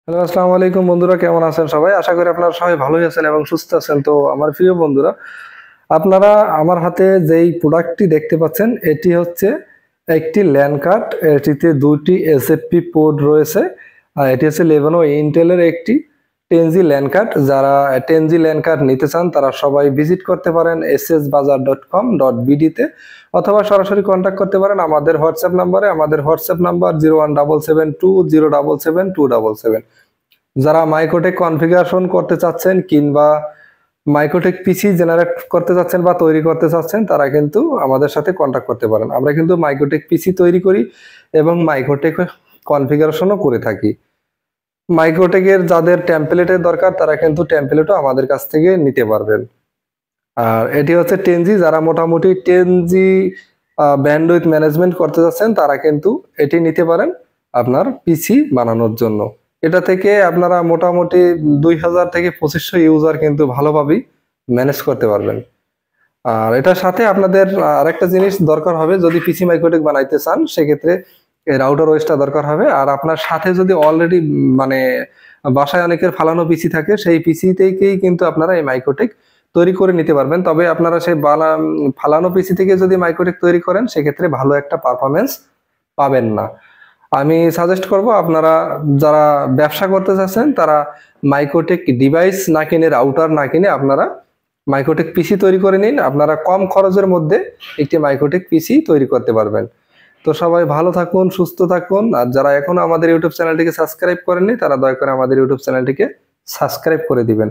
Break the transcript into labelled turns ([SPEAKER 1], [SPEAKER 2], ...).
[SPEAKER 1] Hello, আসসালামু আলাইকুম বন্ধুরা, কেমন আছেন সবাই? আশা করি আপনারা সবাই ভালোই আছেন এবং সুস্থ আছেন। তো আমার প্রিয় বন্ধুরা, আপনারা আমার হাতে যেই প্রোডাক্টটি দেখতে পাচ্ছেন এটি হচ্ছে একটি ল্যান কার্ড। এটিতে দুইটি এসএফপি পোর্ট রয়েছে। এটি হচ্ছে লেনোভো ইন্টেলের একটি 10G ল্যান কার্ড। যারা 10G ল্যান কার্ড নিতে চান তারা সবাই ভিজিট করতে পারেন ssbazaar.com.bd তে, অথবা সরাসরি কন্ট্যাক্ট করতে পারেন আমাদের হোয়াটসঅ্যাপ নাম্বারে। আমাদের হোয়াটসঅ্যাপ নাম্বার 0177207777। যারা মাইক্রোটেক কনফিগারেশন করতে চাচ্ছেন কিংবা মাইক্রোটেক পিসি জেনারেট করতে চাচ্ছেন বা তৈরি করতে চাচ্ছেন তারা কিন্তু আমাদের সাথে কন্ট্যাক্ট করতে পারেন। আমরা কিন্তু মাইক্রোটেক পিসি তৈরি করি এবং মাইক্রোটেক কনফিগারেশনও করে থাকি। মাইক্রোটেকের যাদের টেমপ্লেটের দরকার তারা কিন্তু টেমপ্লেটও আমাদের কাছ থেকে নিতে পারবেন। আর এটি হচ্ছে 10G, যারা মোটামুটি 10G ব্যান্ডউইথ ম্যানেজমেন্ট করতে যাচ্ছেন তারা কিন্তু এটি নিতে পারেন আপনার পিসি বানানোর জন্য। এটা থেকে আপনারা মোটামুটি 2000 থেকে 2500 ইউজার কিন্তু ভালোভাবেই ম্যানেজ করতে পারবেন। আর এটার সাথে আপনাদের আরেকটা জিনিস দরকার হবে, যদি পিসি মাইক্রোটেক বানাইতে চান সেক্ষেত্রে রাউটার ওএসটা দরকার হবে। আর আপনার সাথে যদি অলরেডি মানে বাসায় অনেকের ফালানো পিসি থাকে, সেই পিসি থেকেই কিন্তু আপনারা এই মাইক্রোটেক তৈরি করে নিতে পারবেন। তবে আপনারা সেই ফালানো পিসি থেকে যদি মাইক্রোটেক তৈরি করেন সেক্ষেত্রে ভালো একটা পারফরমেন্স পাবেন না। আমি সাজেস্ট করব আপনারা যারা ব্যবসা করতে চাচ্ছেন তারা মাইক্রোটেক ডিভাইস না কিনে, রাউটার না কিনে আপনারা মাইক্রোটেক পিসি তৈরি করে নিন। আপনারা কম খরচের মধ্যে একটি মাইক্রোটেক পিসি তৈরি করতে পারবেন। তো সবাই ভালো থাকুন, সুস্থ থাকুন। আর যারা এখনো আমাদের ইউটিউব চ্যানেলটিকে সাবস্ক্রাইব করেননি তারা দয়া করে আমাদের ইউটিউব চ্যানেলটিকে সাবস্ক্রাইব করে দিবেন।